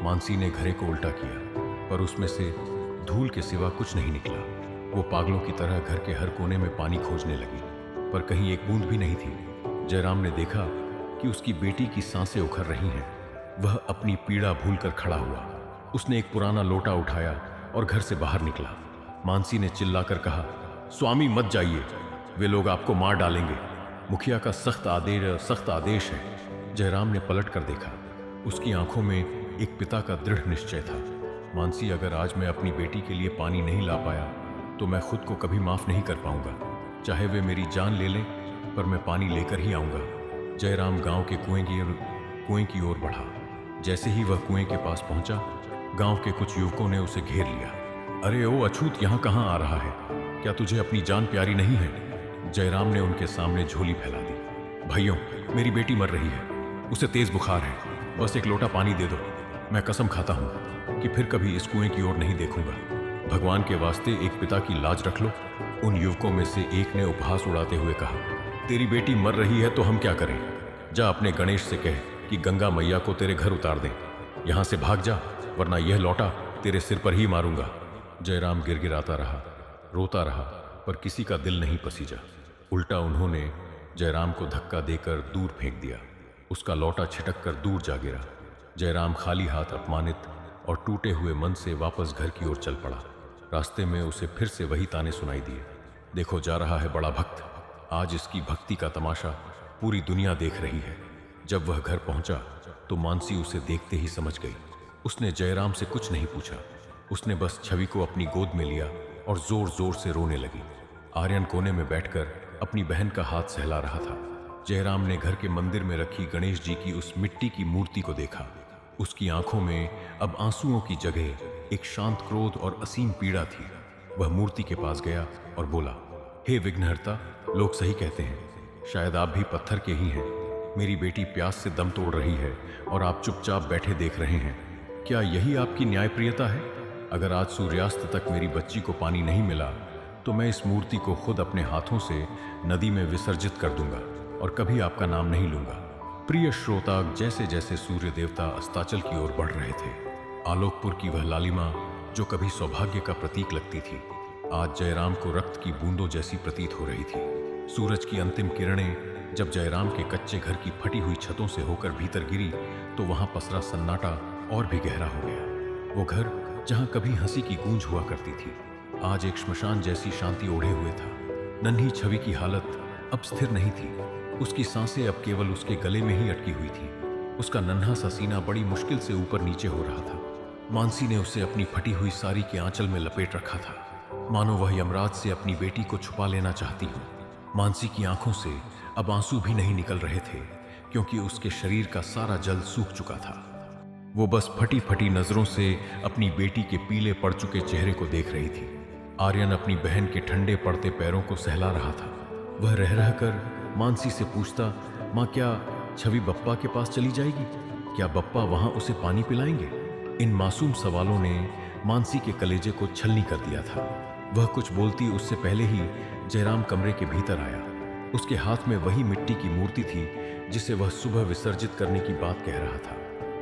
मानसी ने घड़े को उल्टा किया, पर उसमें से धूल के सिवा कुछ नहीं निकला। वो पागलों की तरह घर के हर कोने में पानी खोजने लगी, पर कहीं एक बूंद भी नहीं थी। जयराम ने देखा कि उसकी बेटी की सांसें उखड़ रही हैं। वह अपनी पीड़ा भूलकर खड़ा हुआ। उसने एक पुराना लोटा उठाया और घर से बाहर निकला। मानसी ने चिल्लाकर कहा, स्वामी मत जाइए, वे लोग आपको मार डालेंगे। मुखिया का सख्त आदेश है। जयराम ने पलट कर देखा। उसकी आंखों में एक पिता का दृढ़ निश्चय था। मानसी, अगर आज मैं अपनी बेटी के लिए पानी नहीं ला पाया तो मैं खुद को कभी माफ नहीं कर पाऊंगा। चाहे वे मेरी जान ले लें, पर मैं पानी लेकर ही आऊंगा। जयराम गांव के कुएं की ओर बढ़ा। जैसे ही वह कुएं के पास पहुंचा, गांव के कुछ युवकों ने उसे घेर लिया। अरे ओ अछूत, यहाँ कहाँ आ रहा है? क्या तुझे अपनी जान प्यारी नहीं है? जयराम ने उनके सामने झोली फैला दी। भाइयों, मेरी बेटी मर रही है, उसे तेज बुखार है, बस एक लोटा पानी दे दो। मैं कसम खाता हूं कि फिर कभी इस कुएं की ओर नहीं देखूंगा। भगवान के वास्ते एक पिता की लाज रख लो। उन युवकों में से एक ने उपहास उड़ाते हुए कहा, तेरी बेटी मर रही है तो हम क्या करें? जा अपने गणेश से कह कि गंगा मैया को तेरे घर उतार दें। यहां से भाग जा, वरना यह लौटा तेरे सिर पर ही मारूंगा। जयराम गिड़गिड़ाता रहा, रोता रहा, पर किसी का दिल नहीं पसीजा। उल्टा उन्होंने जयराम को धक्का देकर दूर फेंक दिया। उसका लौटा छिटक कर दूर जा गिरा। जयराम खाली हाथ, अपमानित और टूटे हुए मन से वापस घर की ओर चल पड़ा। रास्ते में उसे फिर से वही ताने सुनाई दिए, देखो जा रहा है बड़ा भक्त, आज इसकी भक्ति का तमाशा पूरी दुनिया देख रही है। जब वह घर पहुंचा तो मानसी उसे देखते ही समझ गई। उसने जयराम से कुछ नहीं पूछा, उसने बस छवि को अपनी गोद में लिया और जोर जोर से रोने लगी। आर्यन कोने में बैठकर अपनी बहन का हाथ सहला रहा था। जयराम ने घर के मंदिर में रखी गणेश जी की उस मिट्टी की मूर्ति को देखा। उसकी आंखों में अब आंसुओं की जगह एक शांत क्रोध और असीम पीड़ा थी। वह मूर्ति के पास गया और बोला, हे विघ्नहर्ता, लोग सही कहते हैं, शायद आप भी पत्थर के ही हैं। मेरी बेटी प्यास से दम तोड़ रही है और आप चुपचाप बैठे देख रहे हैं। क्या यही आपकी न्यायप्रियता है? अगर आज सूर्यास्त तक मेरी बच्ची को पानी नहीं मिला तो मैं इस मूर्ति को खुद अपने हाथों से नदी में विसर्जित कर दूंगा और कभी आपका नाम नहीं लूंगा। प्रिय श्रोता, जैसे जैसे सूर्य देवता अस्ताचल की ओर बढ़ रहे थे, आलोकपुर की वह लालिमा जो कभी सौभाग्य का प्रतीक लगती थी, आज जयराम को रक्त की बूंदों जैसी प्रतीत हो रही थी। सूरज की अंतिम किरणें जब जयराम के कच्चे घर की फटी हुई छतों से होकर भीतर गिरी तो वहां पसरा सन्नाटा और भी गहरा हो गया। वो घर जहां कभी हंसी की गूंज हुआ करती थी, आज एक श्मशान जैसी शांति ओढ़े हुए था। नन्ही छवि की हालत अब स्थिर नहीं थी। उसकी सांसें अब केवल उसके गले में ही अटकी हुई थी। उसका नन्हा सा सीना बड़ी मुश्किल से ऊपर नीचे हो रहा था। मानसी ने उसे अपनी फटी हुई साड़ी के आंचल में लपेट रखा था, मानो वह यमराज से अपनी बेटी को छुपा लेना चाहती हो। मानसी की आंखों से अब आंसू भी नहीं निकल रहे थे, क्योंकि उसके शरीर का सारा जल सूख चुका था। वो बस फटी फटी नजरों से अपनी बेटी के पीले पड़ चुके चेहरे को देख रही थी। आर्यन अपनी बहन के ठंडे पड़ते पैरों को सहला रहा था। वह रह रहकर मानसी से पूछता, माँ, क्या छवि बप्पा के पास चली जाएगी? क्या बप्पा वहां उसे पानी पिलाएंगे? इन मासूम सवालों ने मानसी के कलेजे को छलनी कर दिया था। वह कुछ बोलती उससे पहले ही जयराम कमरे के भीतर आया। उसके हाथ में वही मिट्टी की मूर्ति थी जिसे वह सुबह विसर्जित करने की बात कह रहा था।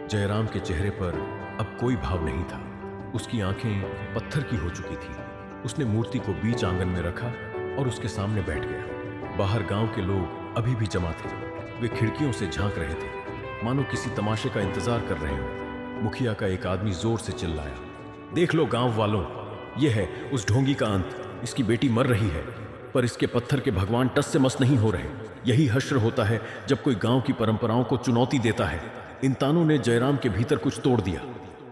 जयराम के चेहरे पर अब कोई भाव नहीं था। उसकी आंखें पत्थर की हो चुकी थी। उसने मूर्ति को बीच आंगन में रखा और उसके सामने बैठ गया। बाहर गांव के लोग अभी भी जमा थे। वे खिड़कियों से झांक रहे थे, मानो किसी तमाशे का इंतजार कर रहे हो। मुखिया का एक आदमी जोर से चिल्लाया, देख लो गांव वालों, यह है उस ढोंगी का अंत। इसकी बेटी मर रही है, पर इसके पत्थर के भगवान टस से मस नहीं हो रहे। यही हश्र होता है जब कोई गांव की परंपराओं को चुनौती देता है। इन तानों ने जयराम के भीतर कुछ तोड़ दिया।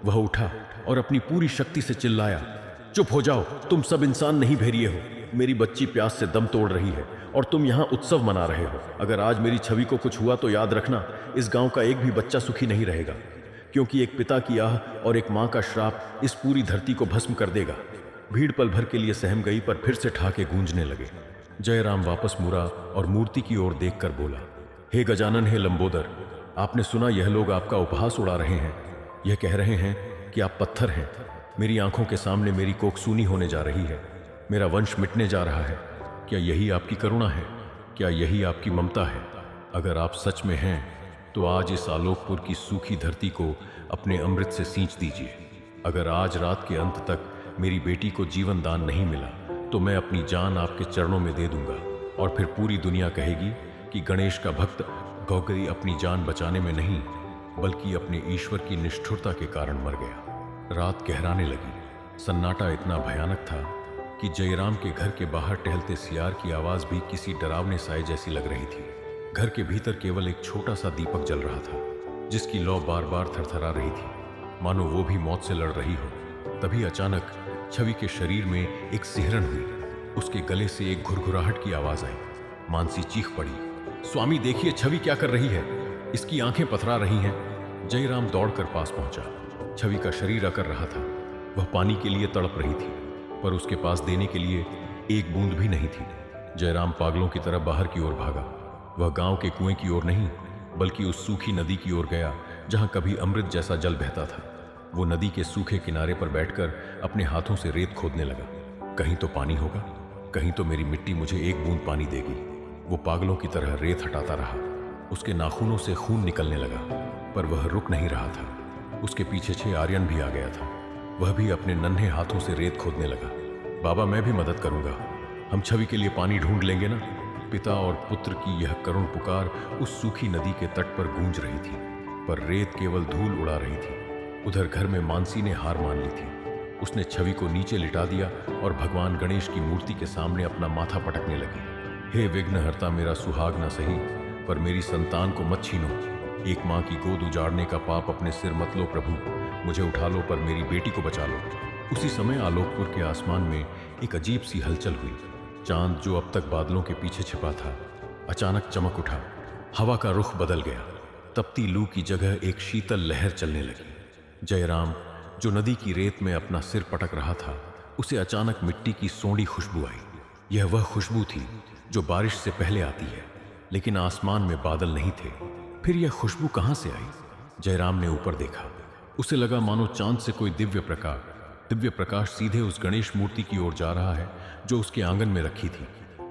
वह उठा और अपनी पूरी शक्ति से चिल्लाया, चुप हो जाओ, तुम सब इंसान नहीं भेरिए हो। मेरी बच्ची प्यास से दम तोड़ रही है और तुम यहाँ उत्सव मना रहे हो। अगर आज मेरी छवि को कुछ हुआ तो याद रखना, इस गांव का एक भी बच्चा सुखी नहीं रहेगा, क्योंकि एक पिता की आह और एक मां का श्राप इस पूरी धरती को भस्म कर देगा। भीड़ पल भर के लिए सहम गई, पर फिर से ठाके गूंजने लगे। जयराम वापस मुड़ा और मूर्ति की ओर देखकर बोला, हे गजानन, हे लंबोदर, आपने सुना यह लोग आपका उपहास उड़ा रहे हैं। यह कह रहे हैं कि आप पत्थर हैं। मेरी आंखों के सामने मेरी कोख सूनी होने जा रही है। मेरा वंश मिटने जा रहा है। क्या यही आपकी करुणा है? क्या यही आपकी ममता है? अगर आप सच में हैं तो आज इस आलोकपुर की सूखी धरती को अपने अमृत से सींच दीजिए। अगर आज रात के अंत तक मेरी बेटी को जीवन दान नहीं मिला तो मैं अपनी जान आपके चरणों में दे दूंगा, और फिर पूरी दुनिया कहेगी कि गणेश का भक्त गौगरी अपनी जान बचाने में नहीं, बल्कि अपने ईश्वर की निष्ठुरता के कारण मर गया। रात गहराने लगी। सन्नाटा इतना भयानक था कि जयराम के घर के बाहर टहलते सियार की आवाज भी किसी डरावने साए जैसी लग रही थी। घर के भीतर केवल एक छोटा सा दीपक जल रहा था, जिसकी लौ बार बार थरथरा रही थी, मानो वो भी मौत से लड़ रही हो। तभी अचानक छवि के शरीर में एक सिहरन हुई। उसके गले से एक घुरघुराहट की आवाज आई। मानसी चीख पड़ी, स्वामी देखिए, छवि क्या कर रही है, इसकी आंखें पथरा रही हैं। जयराम दौड़कर पास पहुंचा। छवि का शरीर अकड़ रहा था। वह पानी के लिए तड़प रही थी, पर उसके पास देने के लिए एक बूंद भी नहीं थी। जयराम पागलों की तरह बाहर की ओर भागा। वह गांव के कुएं की ओर नहीं, बल्कि उस सूखी नदी की ओर गया जहां कभी अमृत जैसा जल बहता था। वो नदी के सूखे किनारे पर बैठकर अपने हाथों से रेत खोदने लगा। कहीं तो पानी होगा, कहीं तो मेरी मिट्टी मुझे एक बूंद पानी देगी। वो पागलों की तरह रेत हटाता रहा। उसके नाखूनों से खून निकलने लगा, पर वह रुक नहीं रहा था। उसके पीछे 6 आर्यन भी आ गया था। वह भी अपने नन्हे हाथों से रेत खोदने लगा। बाबा, मैं भी मदद करूंगा, हम छवि के लिए पानी ढूंढ लेंगे ना। पिता और पुत्र की यह करुण पुकार उस सूखी नदी के तट पर गूंज रही थी, पर रेत केवल धूल उड़ा रही थी। उधर घर में मानसी ने हार मान ली थी। उसने छवि को नीचे लिटा दिया और भगवान गणेश की मूर्ति के सामने अपना माथा पटकने लगी। हे विघ्नहर्ता, मेरा सुहाग न सही, पर मेरी संतान को मत छीनो। एक माँ की गोद उजाड़ने का पाप अपने सिर मत लो प्रभु। मुझे उठा लो, पर मेरी बेटी को बचा लो। उसी समय आलोकपुर के आसमान में एक अजीब सी हलचल हुई। चांद, जो अब तक बादलों के पीछे छिपा था, अचानक चमक उठा। हवा का रुख बदल गया। तपती लू की जगह एक शीतल लहर चलने लगी। जयराम, जो नदी की रेत में अपना सिर पटक रहा था, उसे अचानक मिट्टी की सोंधी खुशबू आई। यह वह खुशबू थी जो बारिश से पहले आती है, लेकिन आसमान में बादल नहीं थे। फिर यह खुशबू कहां से आई? जयराम ने ऊपर देखा। उसे लगा मानो चांद से कोई दिव्य प्रकाश सीधे उस गणेश मूर्ति की ओर जा रहा है जो उसके आंगन में रखी थी।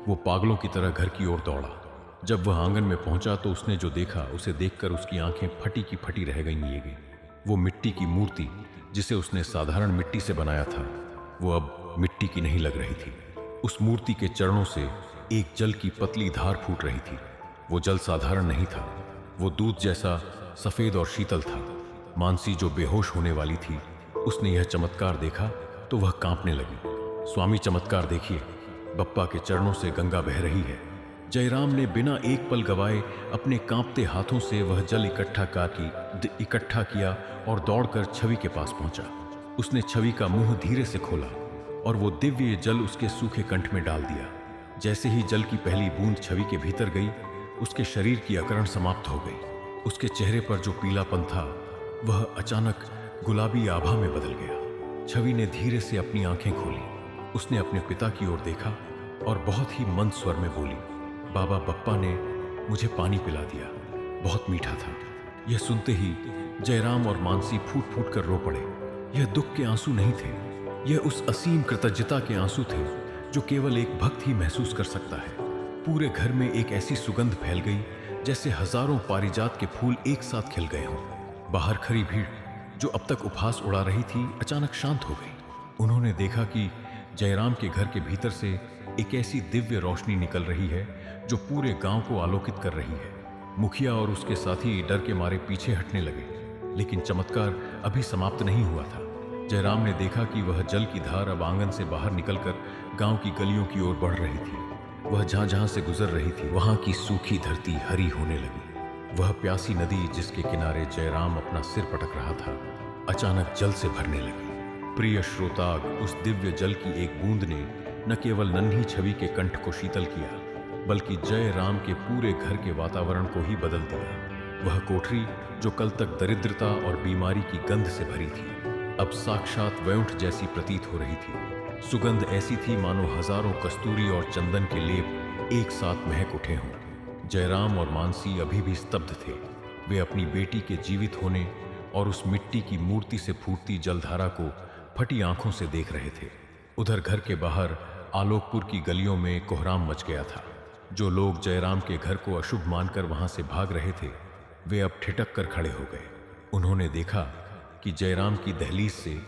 वो पागलों की तरह घर की ओर दौड़ा। जब वह आंगन में पहुंचा तो उसने जो देखा, उसे देखकर उसकी आंखें फटी की फटी रह गईं। वो मिट्टी की मूर्ति, जिसे उसने साधारण मिट्टी से बनाया था, वो अब मिट्टी की नहीं लग रही थी। उस मूर्ति के चरणों से एक जल की पतली धार फूट रही थी। वो जल साधारण नहीं था, वो दूध जैसा सफेद और शीतल था। मानसी, जो बेहोश होने वाली थी, उसने यह चमत्कार देखा तो वह कांपने लगी। स्वामी, चमत्कार देखिए, बप्पा के चरणों से गंगा बह रही है। जयराम ने बिना एक पल गवाए अपने कांपते हाथों से वह जल इकट्ठा किया और दौड़कर छवि के पास पहुंचा। उसने छवि का मुंह धीरे से खोला और वो दिव्य जल उसके सूखे कंठ में डाल दिया। जैसे ही जल की पहली बूंद छवि के भीतर गई, उसके शरीर की अकड़न समाप्त हो गई। उसके चेहरे पर जो पीलापन था, वह अचानक गुलाबी आभा में बदल गया। छवि ने धीरे से अपनी आंखें खोली। उसने अपने पिता की ओर देखा और बहुत ही मंद स्वर में बोली, बाबा, बप्पा ने मुझे पानी पिला दिया, बहुत मीठा था। यह सुनते ही जयराम और मानसी फूट फूट कर रो पड़े। यह दुख के आंसू नहीं थे, यह उस असीम कृतज्ञता के आंसू थे जो केवल एक भक्त ही महसूस कर सकता है। पूरे घर में एक ऐसी सुगंध फैल गई जैसे हजारों पारिजात के फूल एक साथ खिल गए हों। बाहर खड़ी भीड़ जो अब तक उपहास उड़ा रही थी अचानक शांत हो गई। उन्होंने देखा कि जयराम के घर के भीतर से एक ऐसी दिव्य रोशनी निकल रही है जो पूरे गांव को आलोकित कर रही है। मुखिया और उसके साथी डर के मारे पीछे हटने लगे, लेकिन चमत्कार अभी समाप्त नहीं हुआ था। जयराम ने देखा कि वह जल की धार अब आंगन से बाहर निकलकर गांव की गलियों की ओर बढ़ रही थी। वह जहां जहां से गुजर रही थी वहां की सूखी धरती हरी होने लगी। वह प्यासी नदी जिसके किनारे जयराम अपना सिर पटक रहा था अचानक जल से भरने लगी। प्रिय श्रोताग, उस दिव्य जल की एक बूंद ने न केवल नन्ही छवि के कंठ को शीतल किया, बल्कि जयराम के पूरे घर के वातावरण को ही बदल दिया। वह कोठरी जो कल तक दरिद्रता और बीमारी की गंध से भरी थी, अब साक्षात वैकुंठ जैसी प्रतीत हो रही थी। सुगंध ऐसी थी मानो हजारों कस्तूरी और चंदन के लेप एक साथ महक उठे हों। जयराम और मानसी अभी भी स्तब्ध थे। वे अपनी बेटी के जीवित होने और उस मिट्टी की मूर्ति से फूटती जलधारा को फटी आंखों से देख रहे थे। उधर घर के बाहर आलोकपुर की गलियों में कोहराम मच गया था। जो लोग जयराम के घर को अशुभ मानकर वहां से भाग रहे थे, वे अब ठिठक कर खड़े हो गए। उन्होंने देखा कि जयराम की दहलीज से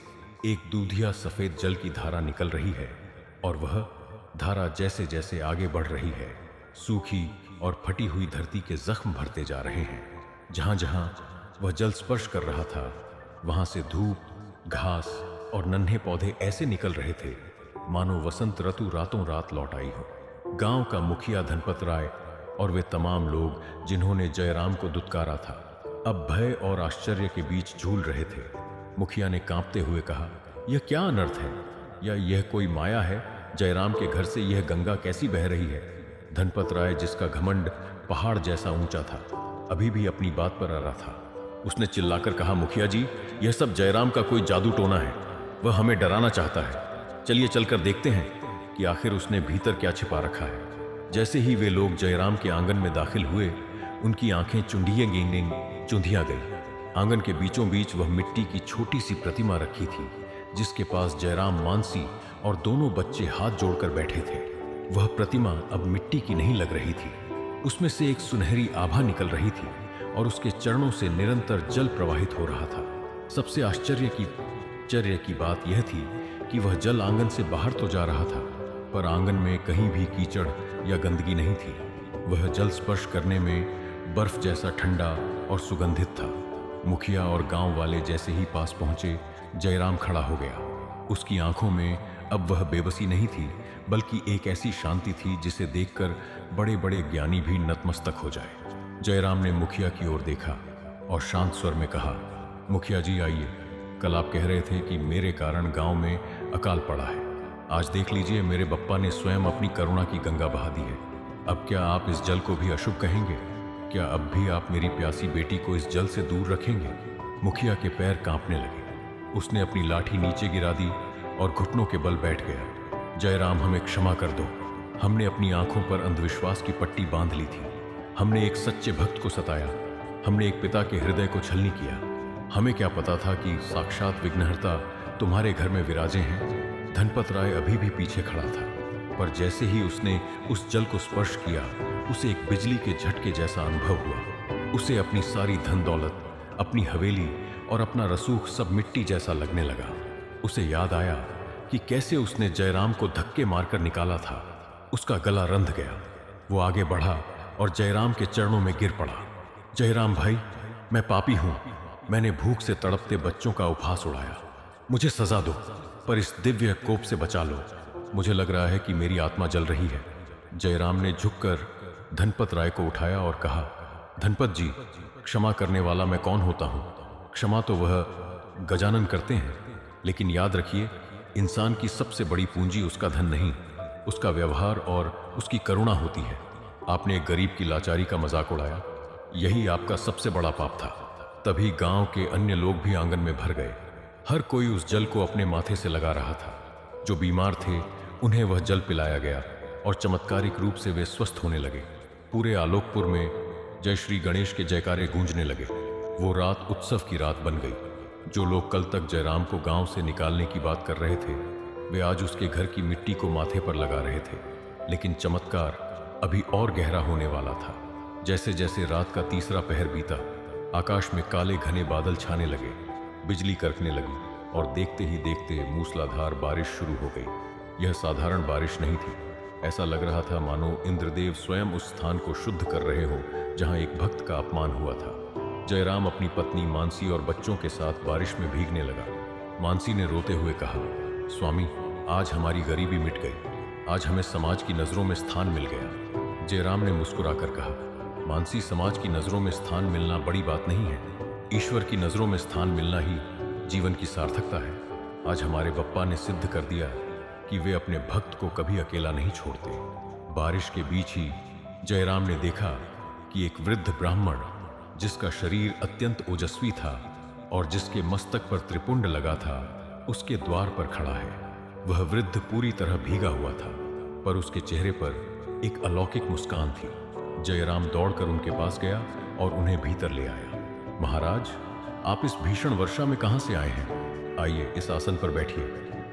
एक दूधिया सफेद जल की धारा निकल रही है, और वह धारा जैसे जैसे आगे बढ़ रही है, सूखी और फटी हुई धरती के जख्म भरते जा रहे हैं। जहां जहां वह जल स्पर्श कर रहा था, वहां से धूप, घास और नन्हे पौधे ऐसे निकल रहे थे मानो वसंत ऋतु रातों रात लौट आई हो। गांव का मुखिया धनपत राय और वे तमाम लोग जिन्होंने जयराम को दुत्कारा था, अब भय और आश्चर्य के बीच झूल रहे थे। मुखिया ने कांपते हुए कहा, यह क्या अनर्थ है? या यह कोई माया है? जयराम के घर से यह गंगा कैसी बह रही है? धनपत राय, जिसका घमंड पहाड़ जैसा ऊंचा था, अभी भी अपनी बात पर अड़ा था। उसने चिल्लाकर कहा, मुखिया जी, यह सब जयराम का कोई जादू टोना है। वह हमें डराना चाहता है। चलिए चलकर देखते हैं कि आखिर उसने भीतर क्या छिपा रखा है। जैसे ही वे लोग जयराम के आंगन में दाखिल हुए, उनकी आंखें चुंडिये गेंदें चुंधिया गई। आंगन के बीचों बीच वह मिट्टी की छोटी सी प्रतिमा रखी थी, जिसके पास जयराम, मानसी और दोनों बच्चे हाथ जोड़कर बैठे थे। वह प्रतिमा अब मिट्टी की नहीं लग रही थी। उसमें से एक सुनहरी आभा निकल रही थी और उसके चरणों से निरंतर जल प्रवाहित हो रहा था। सबसे आश्चर्य की बात यह थी कि वह जल आंगन से बाहर तो जा रहा था, पर आंगन में कहीं भी कीचड़ या गंदगी नहीं थी। वह जल स्पर्श करने में बर्फ जैसा ठंडा और सुगंधित था। मुखिया और गांव वाले जैसे ही पास पहुंचे, जयराम खड़ा हो गया। उसकी आंखों में अब वह बेबसी नहीं थी, बल्कि एक ऐसी शांति थी जिसे देखकर बड़े बड़े ज्ञानी भी नतमस्तक हो जाए। जयराम ने मुखिया की ओर देखा और शांत स्वर में कहा, मुखिया जी आइए। कल आप कह रहे थे कि मेरे कारण गांव में अकाल पड़ा है। आज देख लीजिए, मेरे बप्पा ने स्वयं अपनी करुणा की गंगा बहा दी है। अब क्या आप इस जल को भी अशुभ कहेंगे? क्या अब भी आप मेरी प्यासी बेटी को इस जल से दूर रखेंगे? मुखिया के पैर कांपने लगे। उसने अपनी लाठी नीचे गिरा दी और घुटनों के बल बैठ गया। जयराम, हमें क्षमा कर दो। हमने अपनी आंखों पर अंधविश्वास की पट्टी बांध ली थी। हमने एक सच्चे भक्त को सताया। हमने एक पिता के हृदय को छलनी किया। हमें क्या पता था कि साक्षात विघ्नहर्ता तुम्हारे घर में विराजे हैं। धनपत राय अभी भी पीछे खड़ा था, पर जैसे ही उसने उस जल को स्पर्श किया, उसे एक बिजली के झटके जैसा अनुभव हुआ। उसे अपनी सारी धन दौलत, अपनी हवेली और अपना रसूख सब मिट्टी जैसा लगने लगा। उसे याद आया कि कैसे उसने जयराम को धक्के मारकर निकाला था। उसका गला रंध गया। वो आगे बढ़ा और जयराम के चरणों में गिर पड़ा। जयराम भाई, मैं पापी हूं। मैंने भूख से तड़पते बच्चों का उपहास उड़ाया। मुझे सजा दो, पर इस दिव्य कोप से बचा लो। मुझे लग रहा है कि मेरी आत्मा जल रही है। जयराम ने झुककर धनपत राय को उठाया और कहा, धनपत जी, क्षमा करने वाला मैं कौन होता हूं? क्षमा तो वह गजानन करते हैं, लेकिन याद रखिए, इंसान की सबसे बड़ी पूंजी उसका धन नहीं, उसका व्यवहार और उसकी करुणा होती है। आपने एक गरीब की लाचारी का मजाक उड़ाया, यही आपका सबसे बड़ा पाप था। तभी गांव के अन्य लोग भी आंगन में भर गए। हर कोई उस जल को अपने माथे से लगा रहा था। जो बीमार थे उन्हें वह जल पिलाया गया और चमत्कारिक रूप से वे स्वस्थ होने लगे। पूरे आलोकपुर में जय श्री गणेश के जयकारे गूंजने लगे। वो रात उत्सव की रात बन गई। जो लोग कल तक जयराम को गांव से निकालने की बात कर रहे थे, वे आज उसके घर की मिट्टी को माथे पर लगा रहे थे। लेकिन चमत्कार अभी और गहरा होने वाला था। जैसे जैसे रात का तीसरा पहर बीता, आकाश में काले घने बादल छाने लगे, बिजली कड़कने लगी और देखते ही देखते मूसलाधार बारिश शुरू हो गई। यह साधारण बारिश नहीं थी। ऐसा लग रहा था मानो इंद्रदेव स्वयं उस स्थान को शुद्ध कर रहे हो जहां एक भक्त का अपमान हुआ था। जयराम अपनी पत्नी मानसी और बच्चों के साथ बारिश में भीगने लगा। मानसी ने रोते हुए कहा, स्वामी, आज हमारी गरीबी मिट गई। आज हमें समाज की नजरों में स्थान मिल गया। जयराम ने मुस्कुराकर कहा, मानसी, समाज की नजरों में स्थान मिलना बड़ी बात नहीं है। ईश्वर की नजरों में स्थान मिलना ही जीवन की सार्थकता है। आज हमारे बप्पा ने सिद्ध कर दिया कि वे अपने भक्त को कभी अकेला नहीं छोड़ते। बारिश के बीच ही जयराम ने देखा कि एक वृद्ध ब्राह्मण, जिसका शरीर अत्यंत ओजस्वी था और जिसके मस्तक पर त्रिपुंड लगा था, उसके द्वार पर खड़ा है। वह वृद्ध पूरी तरह भीगा हुआ था, पर उसके चेहरे पर एक अलौकिक मुस्कान थी। जयराम दौड़कर उनके पास गया और उन्हें भीतर ले आया। महाराज, आप इस भीषण वर्षा में कहां से आए हैं? आइए, इस आसन पर बैठिए।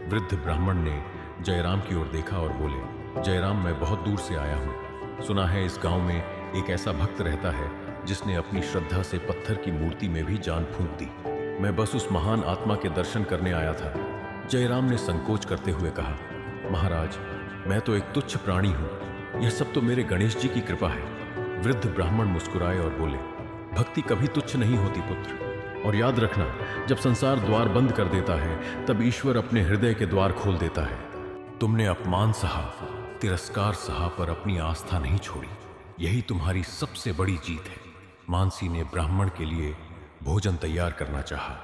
वृद्ध ब्राह्मण ने जयराम की ओर देखा और बोले, जयराम, मैं बहुत दूर से आया हूं। सुना है इस गांव में एक ऐसा भक्त रहता है जिसने अपनी श्रद्धा से पत्थर की मूर्ति में भी जान फूंक दी। मैं बस उस महान आत्मा के दर्शन करने आया था। जयराम ने संकोच करते हुए कहा, महाराज, मैं तो एक तुच्छ प्राणी हूं। यह सब तो मेरे गणेश जी की कृपा है। वृद्ध ब्राह्मण मुस्कुराए और बोले, भक्ति कभी तुच्छ नहीं होती पुत्र। और याद रखना, जब संसार द्वार बंद कर देता है तब ईश्वर अपने हृदय के द्वार खोल देता है। तुमने अपमान सहा, तिरस्कार सहा, पर अपनी आस्था नहीं छोड़ी। यही तुम्हारी सबसे बड़ी जीत है। मानसी ने ब्राह्मण के लिए भोजन तैयार करना चाहा,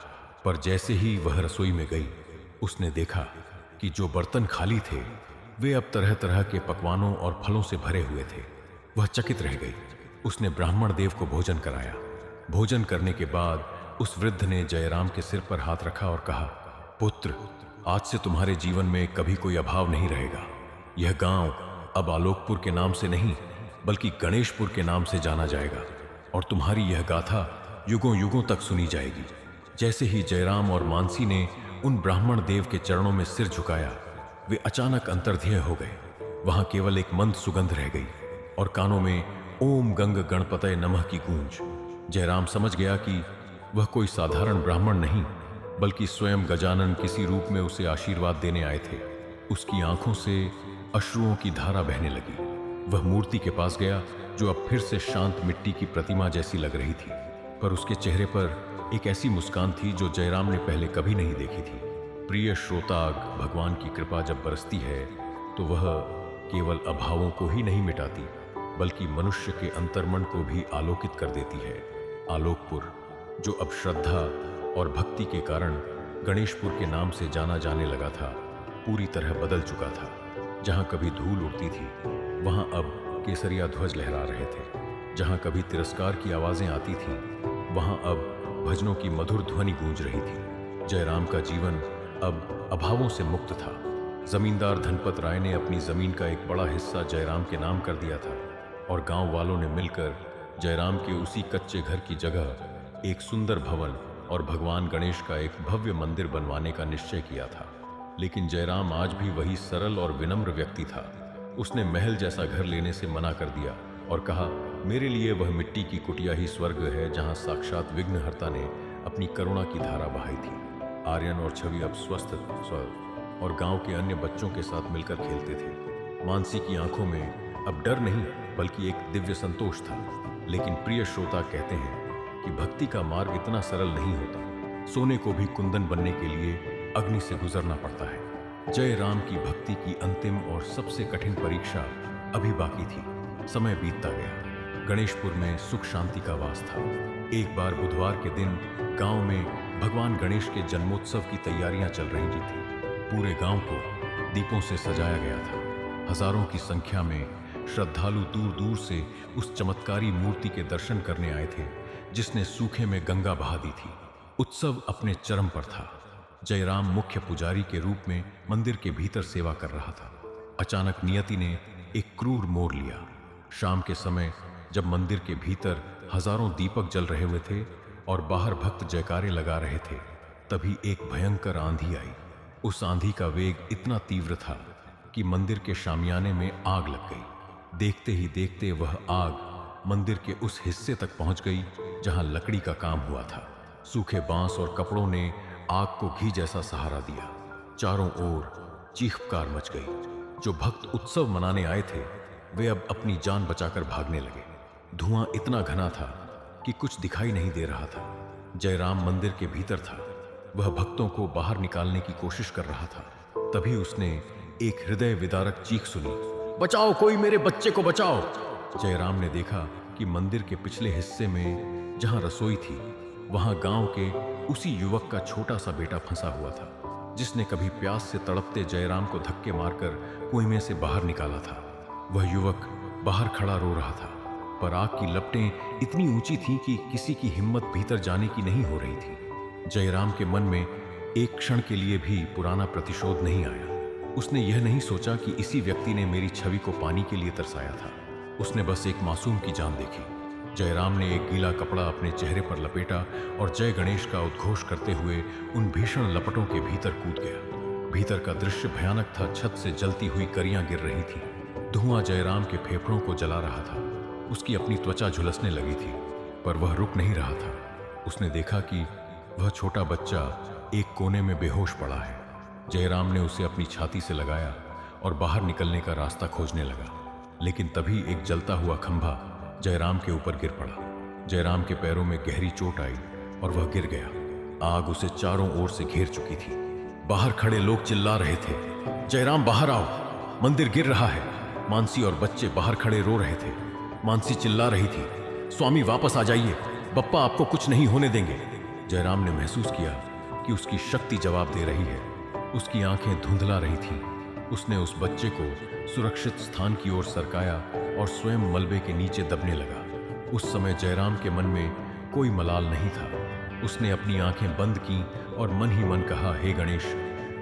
पर जैसे ही वह रसोई में गई, उसने देखा कि जो बर्तन खाली थे वे अब तरह तरह के पकवानों और फलों से भरे हुए थे। वह चकित रह गई। उसने ब्राह्मण देव को भोजन कराया। भोजन करने के बाद उस वृद्ध ने जयराम के सिर पर हाथ रखा और कहा, पुत्र, आज से तुम्हारे जीवन में कभी कोई अभाव नहीं रहेगा। यह गांव अब आलोकपुर के नाम से नहीं बल्कि गणेशपुर के नाम से जाना जाएगा और तुम्हारी यह गाथा युगों युगों तक सुनी जाएगी। जैसे ही जयराम और मानसी ने उन ब्राह्मण देव के चरणों में सिर झुकाया, वे अचानक अंतर्ध्याय हो गए। वहां केवल एक मंद सुगंध रह गई और कानों में ओम गंग गणपतये नमः की गूंज। जयराम समझ गया कि वह कोई साधारण ब्राह्मण नहीं बल्कि स्वयं गजानन किसी रूप में उसे आशीर्वाद देने आए थे। उसकी आंखों से अश्रुओं की धारा बहने लगी। वह मूर्ति के पास गया जो अब फिर से शांत मिट्टी की प्रतिमा जैसी लग रही थी, पर उसके चेहरे पर एक ऐसी मुस्कान थी जो जयराम ने पहले कभी नहीं देखी थी। प्रिय श्रोताग, भगवान की कृपा जब बरसती है तो वह केवल अभावों को ही नहीं मिटाती बल्कि मनुष्य के अंतर्मन को भी आलोकित कर देती है। आलोकपुर, जो अब श्रद्धा और भक्ति के कारण गणेशपुर के नाम से जाना जाने लगा था, पूरी तरह बदल चुका था। जहां कभी धूल उड़ती थी वहां अब केसरिया ध्वज लहरा रहे थे। जहां कभी तिरस्कार की आवाजें आती थीं, वहां अब भजनों की मधुर ध्वनि गूंज रही थी। जयराम का जीवन अब अभावों से मुक्त था। जमींदार धनपत राय ने अपनी जमीन का एक बड़ा हिस्सा जयराम के नाम कर दिया था और गांव वालों ने मिलकर जयराम के उसी कच्चे घर की जगह एक सुंदर भवन और भगवान गणेश का एक भव्य मंदिर बनवाने का निश्चय किया था। लेकिन जयराम आज भी वही सरल और विनम्र व्यक्ति था। उसने महल जैसा घर लेने से मना कर दिया और कहा, मेरे लिए वह मिट्टी की कुटिया ही स्वर्ग है जहां साक्षात विघ्नहर्ता ने अपनी करुणा की धारा बहाई थी। आर्यन और छवि अब स्वस्थ और गांव के अन्य बच्चों के साथ मिलकर खेलते थे। मानसी की आंखों में अब डर नहीं बल्कि एक दिव्य संतोष था। लेकिन प्रिय श्रोता कहते हैं कि भक्ति का मार्ग इतना सरल नहीं होता। सोने को भी कुंदन बनने के लिए अग्नि से गुजरना पड़ता है। जय राम की भक्ति की अंतिम और सबसे कठिन परीक्षा अभी बाकी थी। समय बीतता गया। गणेशपुर में सुख शांति का वास था। एक बार बुधवार के दिन गांव में भगवान गणेश के जन्मोत्सव की तैयारियां चल रही थी। पूरे गांव को दीपों से सजाया गया था। हजारों की संख्या में श्रद्धालु दूर दूर से उस चमत्कारी मूर्ति के दर्शन करने आए थे जिसने सूखे में गंगा बहा दी थी। उत्सव अपने चरम पर था। जयराम मुख्य पुजारी के रूप में मंदिर के भीतर सेवा कर रहा था। अचानक नियति ने एक क्रूर मोड़ लिया। शाम के समय जब मंदिर के भीतर हजारों दीपक जल रहे हुए थे और बाहर भक्त जयकारे लगा रहे थे, तभी एक भयंकर आंधी आई। उस आंधी का वेग इतना तीव्र था कि मंदिर के शामियाने में आग लग गई। देखते ही देखते वह आग मंदिर के उस हिस्से तक पहुंच गई जहां लकड़ी का काम हुआ था। सूखे बांस और कपड़ों ने आग को घी जैसा सहारा दिया। चारों ओर चीख-पुकार मच गई। जो भक्त उत्सव मनाने आए थे वे अब अपनी जान बचाकर भागने लगे। धुआं इतना घना था कि कुछ दिखाई नहीं दे रहा था। जयराम मंदिर के भीतर था। वह भक्तों को बाहर निकालने की कोशिश कर रहा था। तभी उसने एक हृदय विदारक चीख सुनी, बचाओ, कोई मेरे बच्चे को बचाओ। जयराम ने देखा कि मंदिर के पिछले हिस्से में जहां रसोई थी वहां गांव के उसी युवक का छोटा सा बेटा फंसा हुआ था, जिसने कभी प्यास से तड़पते जयराम को धक्के मारकर कुएं में से बाहर निकाला था। वह युवक बाहर खड़ा रो रहा था, पर आग की लपटें इतनी ऊंची थीं कि किसी की हिम्मत भीतर जाने की नहीं हो रही थी। जयराम के मन में एक क्षण के लिए भी पुराना प्रतिशोध नहीं आया। उसने यह नहीं सोचा कि इसी व्यक्ति ने मेरी छवि को पानी के लिए तरसाया था। उसने बस एक मासूम की जान देखी। जयराम ने एक गीला कपड़ा अपने चेहरे पर लपेटा और जय गणेश का उद्घोष करते हुए उन भीषण लपटों के भीतर कूद गया। भीतर का दृश्य भयानक था। छत से जलती हुई करियां गिर रही थी। धुआं जयराम के फेफड़ों को जला रहा था। उसकी अपनी त्वचा झुलसने लगी थी, पर वह रुक नहीं रहा था। उसने देखा कि वह छोटा बच्चा एक कोने में बेहोश पड़ा है। जयराम ने उसे अपनी छाती से लगाया और बाहर निकलने का रास्ता खोजने लगा, लेकिन तभी एक जलता हुआ खंभा जयराम के ऊपर गिर पड़ा। जयराम के पैरों में गहरी चोट आई और वह गिर गया। आग उसे चारों ओर से घेर चुकी थी। बाहर खड़े लोग चिल्ला रहे थे, जयराम बाहर आओ, मंदिर गिर रहा है। मानसी और बच्चे बाहर खड़े रो रहे थे। मानसी चिल्ला रही थी, स्वामी वापस आ जाइए, बप्पा आपको कुछ नहीं होने देंगे। जयराम ने महसूस किया कि उसकी शक्ति जवाब दे रही है। उसकी आंखें धुंधला रही थीं। उसने उस बच्चे को सुरक्षित स्थान की ओर सरकाया और स्वयं मलबे के नीचे दबने लगा। उस समय जयराम के मन में कोई मलाल नहीं था। उसने अपनी आंखें बंद की और मन ही मन कहा, हे गणेश,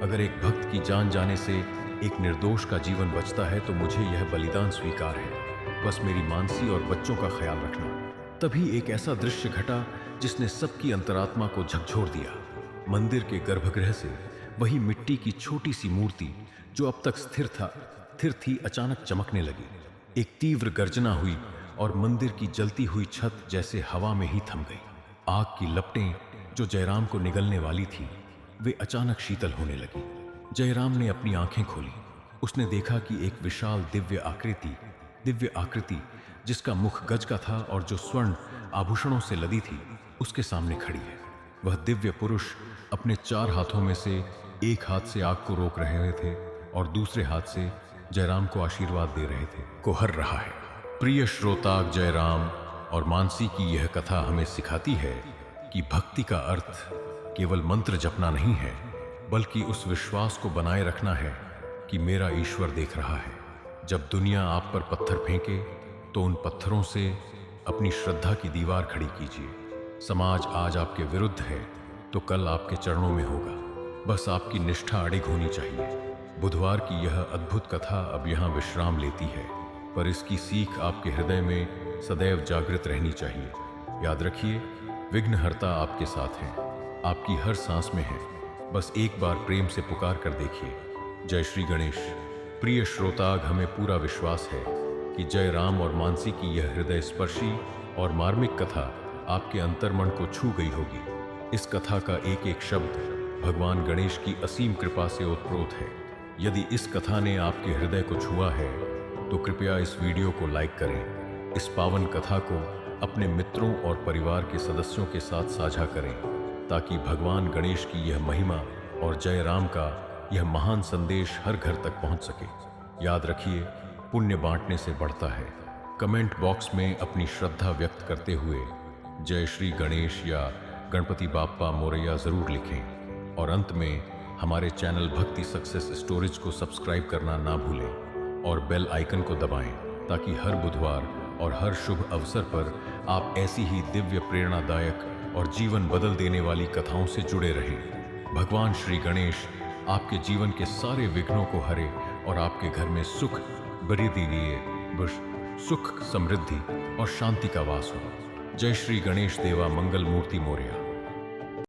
अगर एक भक्त की जान जाने से एक निर्दोष का जीवन बचता है तो मुझे यह बलिदान स्वीकार है। बस मेरी मानसी और बच्चों का ख्याल रखना। तभी एक ऐसा दृश्य घटा जिसने सबकी अंतरात्मा को झकझोर दिया। मंदिर के गर्भगृह से वही मिट्टी की छोटी सी मूर्ति जो अब तक स्थिर थी अचानक चमकने लगी। एक तीव्र गर्जना हुई और मंदिर की जलती हुई छत जैसे हवा में ही थम गई। आग की लपटें जो जयराम को निगलने वाली थी वे अचानक शीतल होने लगी। जयराम ने अपनी आंखें खोली। उसने देखा कि एक विशाल दिव्य आकृति जिसका मुख गज का था और जो स्वर्ण आभूषणों से लदी थी उसके सामने खड़ी है। वह दिव्य पुरुष अपने 4 हाथों में से एक हाथ से आग को रोक रहे थे और दूसरे हाथ से जयराम को आशीर्वाद दे रहे थे। कोहर रहा है, प्रिय श्रोताग, जयराम और मानसी की यह कथा हमें सिखाती है कि भक्ति का अर्थ केवल मंत्र जपना नहीं है, बल्कि उस विश्वास को बनाए रखना है कि मेरा ईश्वर देख रहा है। जब दुनिया आप पर पत्थर फेंके तो उन पत्थरों से अपनी श्रद्धा की दीवार खड़ी कीजिए। समाज आज आपके विरुद्ध है तो कल आपके चरणों में होगा। बस आपकी निष्ठा अडिग होनी चाहिए। बुधवार की यह अद्भुत कथा अब यहाँ विश्राम लेती है, पर इसकी सीख आपके हृदय में सदैव जागृत रहनी चाहिए। याद रखिए, विघ्नहर्ता आपके साथ हैं, आपकी हर सांस में है। बस एक बार प्रेम से पुकार कर देखिए, जय श्री गणेश। प्रिय श्रोताग, हमें पूरा विश्वास है कि जय राम और मानसी की यह हृदय स्पर्शी और मार्मिक कथा आपके अंतर्मन को छू गई होगी। इस कथा का एक एक शब्द भगवान गणेश की असीम कृपा से ओतप्रोत है। यदि इस कथा ने आपके हृदय को छुआ है तो कृपया इस वीडियो को लाइक करें। इस पावन कथा को अपने मित्रों और परिवार के सदस्यों के साथ साझा करें ताकि भगवान गणेश की यह महिमा और जय राम का यह महान संदेश हर घर तक पहुंच सके। याद रखिए, पुण्य बांटने से बढ़ता है। कमेंट बॉक्स में अपनी श्रद्धा व्यक्त करते हुए जय श्री गणेश या गणपति बाप्पा मोरैया जरूर लिखें और अंत में हमारे चैनल भक्ति सक्सेस स्टोरीज को सब्सक्राइब करना ना भूलें और बेल आइकन को दबाएं ताकि हर बुधवार और हर शुभ अवसर पर आप ऐसी ही दिव्य प्रेरणादायक और जीवन बदल देने वाली कथाओं से जुड़े रहें। भगवान श्री गणेश आपके जीवन के सारे विघ्नों को हरे और आपके घर में सुख वृद्धि दिए, सुख समृद्धि और शांति का वास हो। जय श्री गणेश देवा मंगल मूर्ति मोरया।